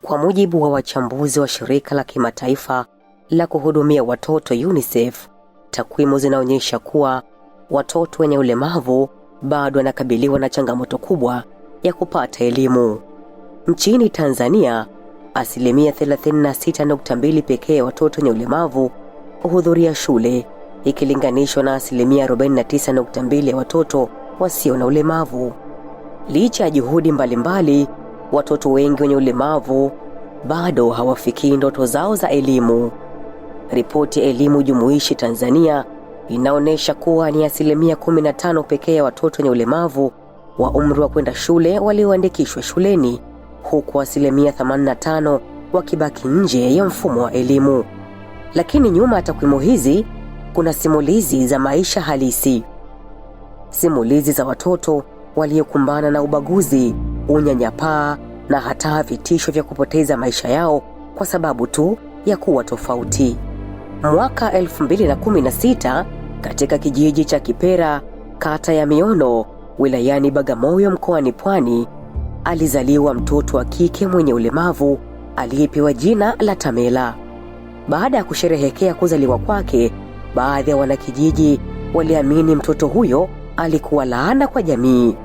Kwa mujibu wa wachambuzi wa shirika la kimataifa la kuhudumia watoto UNICEF, takwimu zinaonyesha kuwa watoto wenye ulemavu bado wanakabiliwa na changamoto kubwa ya kupata elimu. Nchini Tanzania, asilimia 36.2 pekee ya watoto wenye ulemavu huhudhuria shule, ikilinganishwa na asilimia 49.2 ya watoto wasio na ulemavu. Licha ya juhudi mbalimbali, watoto wengi wenye ulemavu bado hawafikii ndoto zao za elimu. Ripoti ya Elimu Jumuishi Tanzania inaonyesha kuwa ni asilimia 15 pekee ya watoto wenye ulemavu wa umri wa kwenda shule walioandikishwa shuleni, huku asilimia 85 wakibaki nje ya mfumo wa elimu. Lakini nyuma ya takwimu hizi kuna simulizi za maisha halisi. Simulizi za watoto waliokumbana na ubaguzi, unyanyapaa na hata vitisho vya kupoteza maisha yao kwa sababu tu ya kuwa tofauti. Mwaka 2016, katika kijiji cha Kipera, kata ya Miono, wilayani Bagamoyo mkoani Pwani, alizaliwa mtoto wa kike mwenye ulemavu aliyepewa jina la Tamela. Baada ya kusherehekea kuzaliwa kwake, baadhi ya wanakijiji waliamini mtoto huyo alikuwa laana kwa jamii.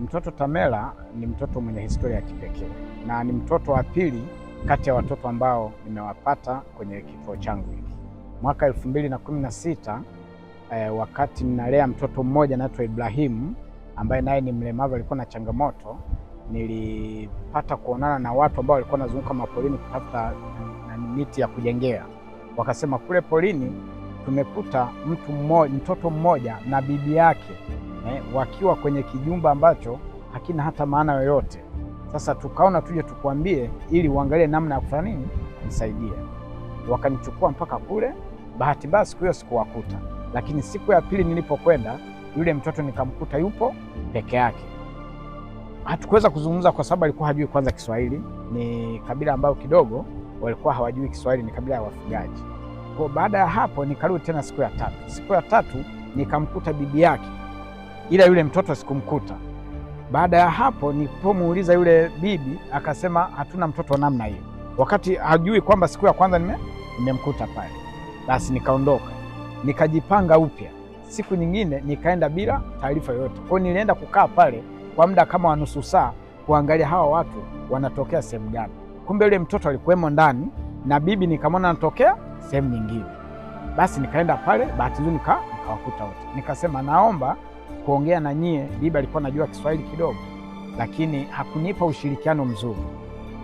Mtoto Tamela ni mtoto mwenye historia ya kipekee na ni mtoto wa pili kati ya watoto ambao nimewapata kwenye kituo changu hiki. Mwaka 2016, wakati ninalea mtoto mmoja anaitwa Ibrahimu ambaye naye ni mlemavu, alikuwa na changamoto, nilipata kuonana na watu ambao walikuwa wanazunguka mapolini kutafuta miti ya kujengea. Wakasema kule polini tumekuta mtoto mmoja na bibi yake wakiwa kwenye kijumba ambacho hakina hata maana yoyote. Sasa tukaona tuje tukuambie ili uangalie namna ya kufanya nini nisaidie. Wakanichukua mpaka kule. Bahati basi siku hiyo sikuwakuta, lakini siku ya pili nilipokwenda, yule mtoto nikamkuta yupo peke yake. Hatukuweza kuzungumza kwa sababu alikuwa hajui kwanza Kiswahili. Ni kabila ambao kidogo walikuwa hawajui Kiswahili, ni kabila ya wafugaji. Kwa baada ya hapo nikarudi tena siku ya tatu. Siku ya tatu nikamkuta bibi yake, ila yule mtoto sikumkuta. Baada ya hapo nilipomuuliza yule bibi akasema hatuna mtoto namna hiyo, wakati hajui kwamba siku ya kwanza nimemkuta pale. Basi nikaondoka, nikajipanga upya. Siku nyingine nikaenda bila taarifa yoyote. Kwa hiyo nilienda kukaa pale kwa muda kama wa nusu saa kuangalia hawa watu wanatokea sehemu gani. Kumbe yule mtoto alikuwemo ndani na bibi nikamwona anatokea sehemu nyingine. Basi nikaenda pale, bahati nzuri nikawakuta wote. Nikasema naomba kuongea na nyie. Bibi alikuwa anajua Kiswahili kidogo, lakini hakunipa ushirikiano mzuri.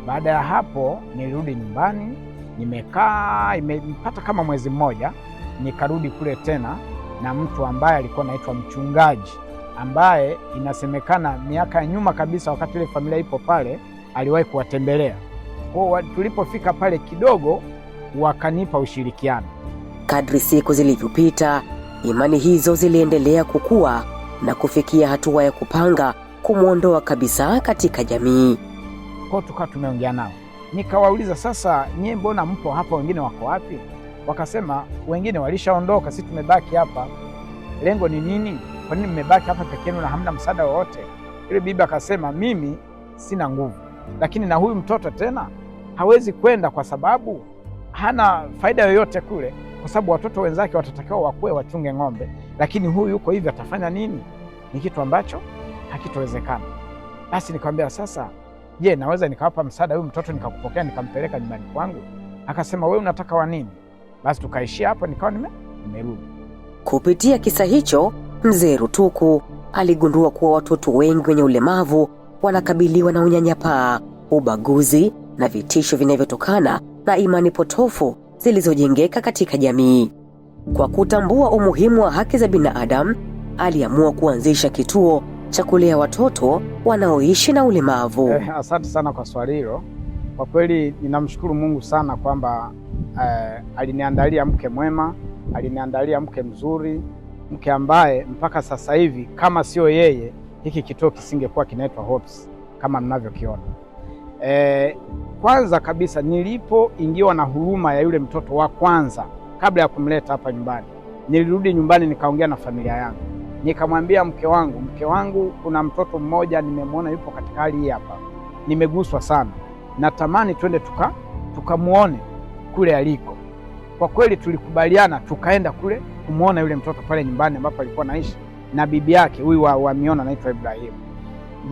Baada ya hapo nilirudi nyumbani, nimekaa imepata kama mwezi mmoja, nikarudi kule tena na mtu ambaye alikuwa anaitwa mchungaji, ambaye inasemekana miaka ya nyuma kabisa wakati ile familia ipo pale aliwahi kuwatembelea. Kwa tulipofika pale kidogo wakanipa ushirikiano. Kadri siku zilivyopita, imani hizo ziliendelea kukua na kufikia hatua ya kupanga kumuondoa kabisa katika jamii. Kwa tukawa tumeongea nao, nikawauliza sasa, nyie mbona mpo hapa, wengine wako wapi? Wakasema wengine walishaondoka, sisi tumebaki hapa. Lengo ni nini? Kwa nini mmebaki hapa peke yenu na hamna msaada wowote? Ile bibi akasema mimi sina nguvu, lakini na huyu mtoto tena hawezi kwenda kwa sababu hana faida yoyote kule, kwa sababu watoto wenzake watatakiwa wakue wachunge ng'ombe, lakini huyu yuko hivi, atafanya nini? Ni kitu ambacho hakitowezekana. Basi nikamwambia sasa, je, naweza nikawapa msaada huyu mtoto nikakupokea nikampeleka nyumbani kwangu? Akasema wewe unataka wa nini? Basi tukaishia hapo, nikawa nimerudi. Kupitia kisa hicho, Mzee Rutuku aligundua kuwa watoto wengi wenye ulemavu wanakabiliwa na unyanyapaa, ubaguzi na vitisho vinavyotokana na imani potofu zilizojengeka katika jamii. Kwa kutambua umuhimu wa haki za binadamu, aliamua kuanzisha kituo cha kulea watoto wanaoishi na ulemavu. Asante sana kwa swali hilo. Kwa kweli ninamshukuru Mungu sana kwamba aliniandalia mke mwema, aliniandalia mke mzuri, mke ambaye mpaka sasa hivi kama sio yeye hiki kituo kisingekuwa kinaitwa Hopes kama mnavyokiona. Kwanza kabisa nilipoingiwa na huruma ya yule mtoto wa kwanza kabla ya kumleta hapa nyumbani, nilirudi nyumbani nikaongea na familia yangu. Nikamwambia mke wangu, kuna mtoto mmoja nimemwona yupo katika hali hii hapa. Nimeguswa sana. natamani twende tukamuone kule aliko. Kwa kweli tulikubaliana tukaenda kule kumuona yule mtoto pale nyumbani ambapo alikuwa anaishi na bibi yake huyu wa Miona anaitwa Ibrahimu.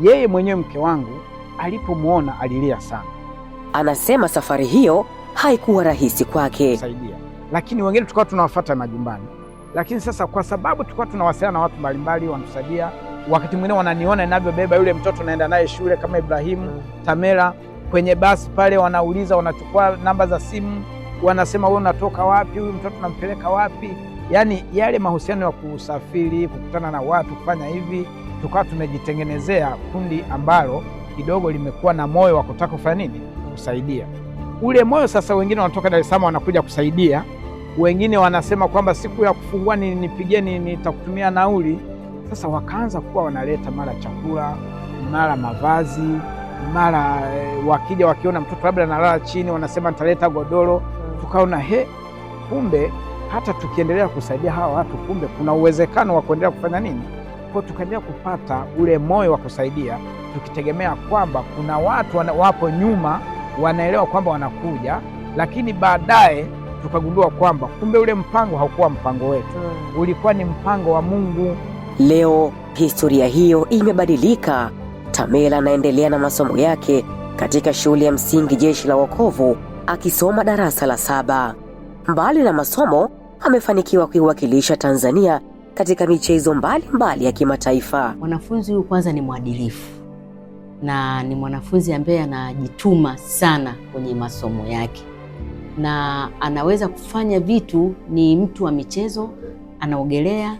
Yeye mwenyewe mke wangu alipomuona alilia sana. Anasema safari hiyo haikuwa rahisi kwake. Lakini wengine tulikuwa tunawafuata majumbani. Lakini sasa kwa sababu tulikuwa tunawasiliana na watu mbalimbali wanatusaidia, wakati mwingine wananiona ninavyobeba yule mtoto naenda naye shule kama Ibrahimu, Tamela, kwenye basi pale wanauliza, wanachukua namba za simu, wanasema wewe unatoka wapi, huyu mtoto nampeleka wapi? Yaani yale mahusiano ya kusafiri, kukutana na watu, kufanya hivi, tukawa tumejitengenezea kundi ambalo kidogo limekuwa na moyo wa kutaka kufanya nini? Kusaidia. Ule moyo sasa, wengine wanatoka Dar es Salaam wanakuja kusaidia, wengine wanasema kwamba siku ya kufungua nipigeni, nitakutumia nauli. Sasa wakaanza kuwa wanaleta mara chakula, mara mavazi, mara wakija wakiona mtoto labda analala chini wanasema nitaleta godoro. Tukaona kumbe hata tukiendelea kusaidia hawa watu, kumbe kuna uwezekano wa kuendelea kufanya nini? Kwa tukaendelea kupata ule moyo wa kusaidia, tukitegemea kwamba kuna watu wapo nyuma wanaelewa kwamba wanakuja, lakini baadaye tukagundua kwamba kumbe ule mpango haukuwa mpango wetu, ulikuwa ni mpango wa Mungu. Leo historia hiyo imebadilika. Tamela anaendelea na masomo yake katika shule ya msingi Jeshi la Wokovu akisoma darasa la 7. Mbali na masomo, amefanikiwa kuiwakilisha Tanzania katika michezo mbalimbali ya kimataifa. Mwanafunzi huyu kwanza ni mwadilifu na ni mwanafunzi ambaye anajituma sana kwenye masomo yake na anaweza kufanya vitu. Ni mtu wa michezo, anaogelea,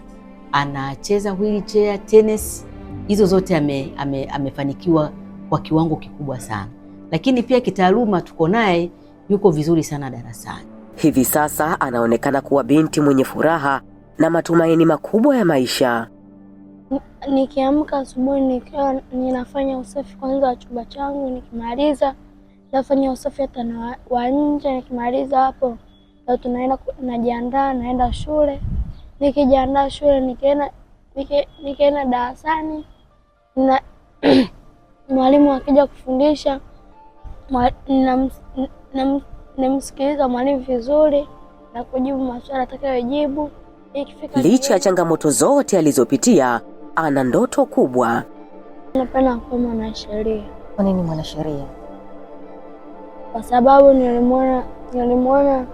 anacheza wheelchair, tennis. Hizo zote amefanikiwa kwa kiwango kikubwa sana. Lakini pia kitaaluma tuko naye, yuko vizuri sana darasani. Hivi sasa anaonekana kuwa binti mwenye furaha na matumaini makubwa ya maisha. Nikiamka asubuhi nikiwa ninafanya usafi kwanza wa chumba changu, nikimaliza nafanya usafi hata na wa nje. Nikimaliza hapo ndio tunaenda najiandaa naenda shule. Nikijiandaa shule nikienda darasani na mwalimu akija kufundisha namsikiliza mwalimu vizuri na kujibu maswali atakayojibu. Licha ya changamoto zote alizopitia, ana ndoto kubwa. Napenda kuwa mwanasheria. Kwa nini mwanasheria? Kwa sababu nilimwona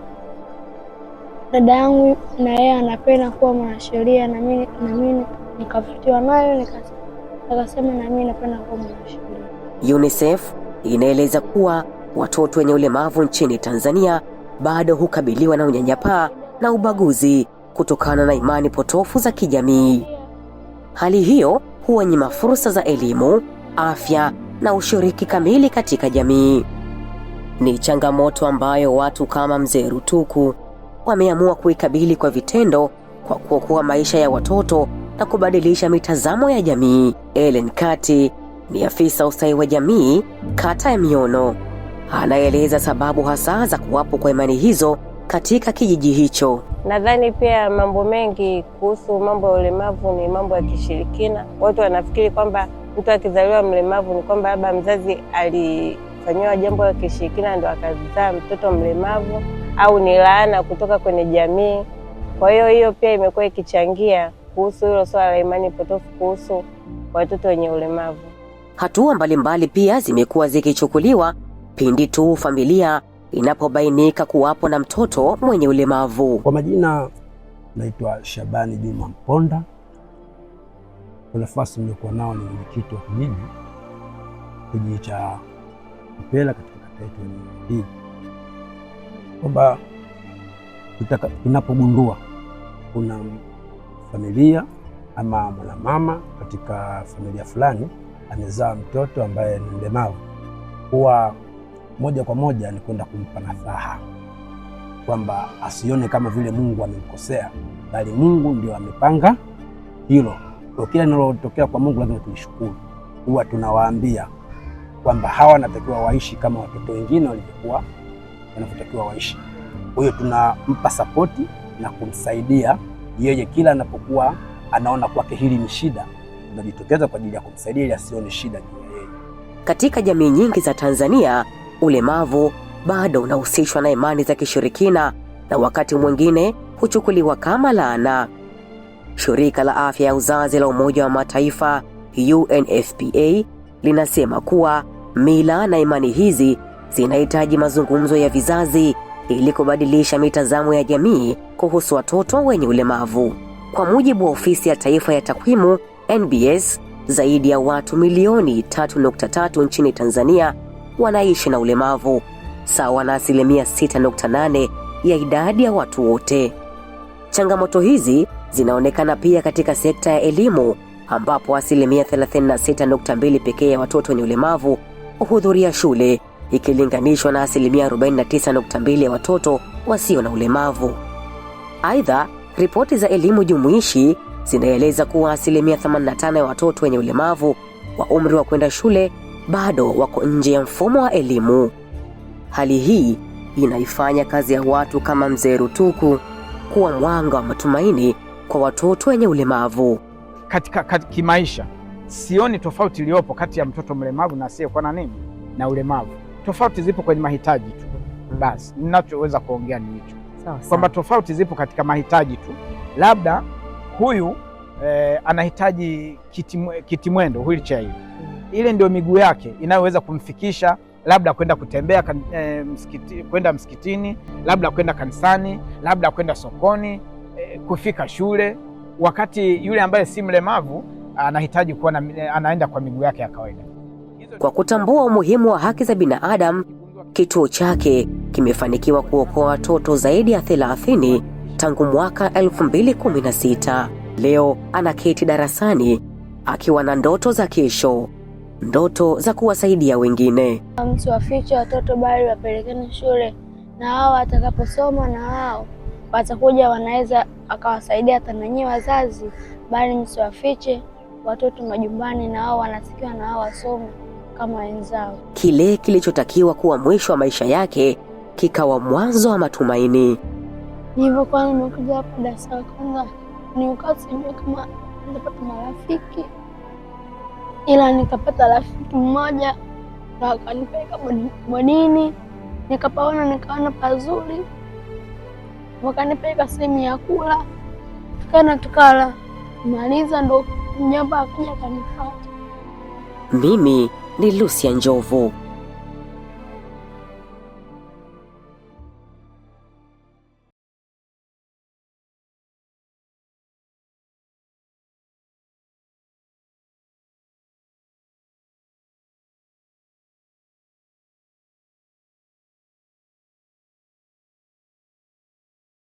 dada yangu na yeye anapenda kuwa mwanasheria, na mimi nikavutiwa nayo, nikasema na mimi napenda kuwa mwanasheria. UNICEF inaeleza kuwa watoto wenye ulemavu nchini Tanzania bado hukabiliwa na unyanyapaa na ubaguzi kutokana na imani potofu za kijamii. Hali hiyo huwanyima fursa za elimu, afya na ushiriki kamili katika jamii. Ni changamoto ambayo watu kama Mzee Rutuku wameamua kuikabili kwa vitendo, kwa kuokoa maisha ya watoto na kubadilisha mitazamo ya jamii. Ellen Kati ni afisa ustawi wa jamii kata ya Miono. Anaeleza sababu hasa za kuwapo kwa imani hizo katika kijiji hicho. Nadhani pia mambo mengi kuhusu mambo ya ulemavu ni mambo ya kishirikina. Watu wanafikiri kwamba mtu akizaliwa mlemavu ni kwamba labda mzazi alifanyiwa jambo la kishirikina ndio akazaa mtoto mlemavu, au ni laana kutoka kwenye jamii. Kwa hiyo pia imekuwa ikichangia kuhusu hilo swala la imani potofu kuhusu watoto wenye ulemavu. Hatua mbalimbali pia zimekuwa zikichukuliwa pindi tu familia inapobainika kuwapo na mtoto mwenye ulemavu. Kwa majina naitwa Shabani Juma Mponda. Kwa nafasi nilikuwa nao ni mwenyekiti wa kijiji cha Mpela katika kata yetu hii, kwamba tunapogundua kuna familia ama mwanamama katika familia fulani amezaa mtoto ambaye ni mlemavu, huwa moja kwa moja ni kwenda kumpa nasaha kwamba asione kama vile Mungu amemkosea, bali Mungu ndio amepanga hilo. Kwa kila linalotokea kwa Mungu lazima tulishukuru. Huwa tunawaambia kwamba hawa wanatakiwa waishi kama watoto wengine walivyokuwa wanavyotakiwa waishi. Kwa hiyo tunampa sapoti na kumsaidia yeye kila anapokuwa anaona kwake hili ni shida, tunajitokeza kwa ajili ya kumsaidia ili asione shida juu ya yeye. Katika jamii nyingi za Tanzania, ulemavu bado unahusishwa na imani za kishirikina na wakati mwingine huchukuliwa kama laana. Shirika la Afya ya Uzazi la Umoja wa Mataifa UNFPA linasema kuwa mila na imani hizi zinahitaji mazungumzo ya vizazi ili kubadilisha mitazamo ya jamii kuhusu watoto wenye ulemavu. Kwa mujibu wa Ofisi ya Taifa ya Takwimu NBS, zaidi ya watu milioni 3.3 nchini Tanzania wanaishi na ulemavu, sawa na 6.8% ya idadi ya watu wote. Changamoto hizi zinaonekana pia katika sekta ya elimu, ambapo 36.2% pekee ya watoto wenye ulemavu huhudhuria shule ikilinganishwa na 49.2% ya watoto wasio na ulemavu. Aidha, ripoti za elimu jumuishi zinaeleza kuwa 85% ya watoto wenye ulemavu wa umri wa kwenda shule bado wako nje ya mfumo wa elimu. Hali hii inaifanya kazi ya watu kama Mzee Rutuku kuwa mwanga wa matumaini kwa watoto wenye ulemavu. Katika kimaisha, sioni tofauti iliyopo kati ya mtoto mlemavu na asiyekuwa na nini na ulemavu. Tofauti zipo kwenye mahitaji tu. Basi ninachoweza kuongea ni hicho, kwamba tofauti zipo katika mahitaji tu. Labda huyu anahitaji kitimwendo, wheelchair. Ile ndio miguu yake inayoweza kumfikisha labda kwenda kutembea kwenda msikitini, labda kwenda kanisani, labda kwenda sokoni, kufika shule, wakati yule ambaye si mlemavu anahitaji kuwa anaenda kwa miguu yake ya kawaida. Kwa kutambua umuhimu wa haki za binadamu, kituo chake kimefanikiwa kuokoa watoto zaidi ya 30 tangu mwaka 2016. Leo anaketi darasani akiwa na ndoto za kesho, ndoto za kuwasaidia wengine. Msiwafiche watoto, bali wapelekeni shule, na hao watakaposoma na hao watakuja, wanaweza akawasaidia hata nanyi wazazi, bali msiwafiche watoto majumbani, na hao wanasikiwa na hao wasome kama wenzao. Kile kilichotakiwa kuwa mwisho wa maisha yake kikawa mwanzo wa matumaini. Nilipokuwa nimekuja hapa darasa la kwanza, nikasema kama nitapata marafiki, ila nikapata rafiki mmoja na akanipeleka bodini, nikaona pazuri, wakanipeleka sehemu ya kula, tukala, maliza ndo mjomba akaja kanifuata. Mimi ni Lucia Njovu.